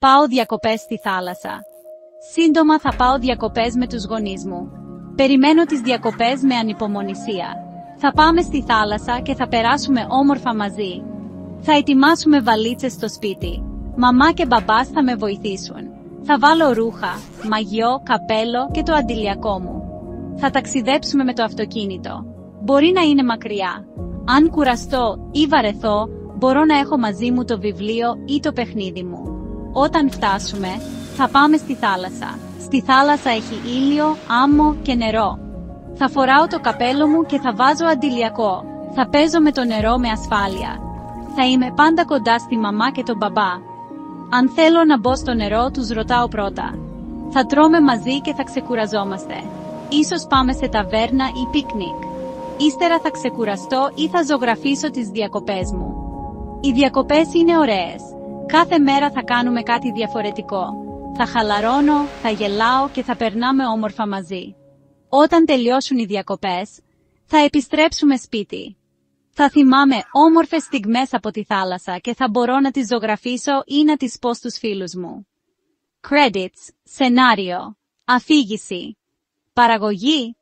Πάω διακοπές στη θάλασσα. Σύντομα θα πάω διακοπές με τους γονείς μου. Περιμένω τις διακοπές με ανυπομονησία. Θα πάμε στη θάλασσα και θα περάσουμε όμορφα μαζί. Θα ετοιμάσουμε βαλίτσες στο σπίτι. Μαμά και μπαμπάς θα με βοηθήσουν. Θα βάλω ρούχα, μαγιό, καπέλο και το αντιλιακό μου. Θα ταξιδέψουμε με το αυτοκίνητο. Μπορεί να είναι μακριά. Αν κουραστώ ή βαρεθώ, μπορώ να έχω μαζί μου το βιβλίο ή το παιχνίδι μου. Όταν φτάσουμε, θα πάμε στη θάλασσα. Στη θάλασσα έχει ήλιο, άμμο και νερό. Θα φοράω το καπέλο μου και θα βάζω αντιλιακό. Θα παίζω με το νερό με ασφάλεια. Θα είμαι πάντα κοντά στη μαμά και τον μπαμπά. Αν θέλω να μπω στο νερό, τους ρωτάω πρώτα. Θα τρώμε μαζί και θα ξεκουραζόμαστε. Ίσως πάμε σε ταβέρνα ή πίκνικ. Ύστερα θα ξεκουραστώ ή θα ζωγραφίσω τις διακοπές μου. Οι διακοπές είναι ωραίες. Κάθε μέρα θα κάνουμε κάτι διαφορετικό. Θα χαλαρώνω, θα γελάω και θα περνάμε όμορφα μαζί. Όταν τελειώσουν οι διακοπές, θα επιστρέψουμε σπίτι. Θα θυμάμαι όμορφες στιγμές από τη θάλασσα και θα μπορώ να τις ζωγραφίσω ή να τις πω στους φίλους μου. Credits, σενάριο, αφήγηση, παραγωγή,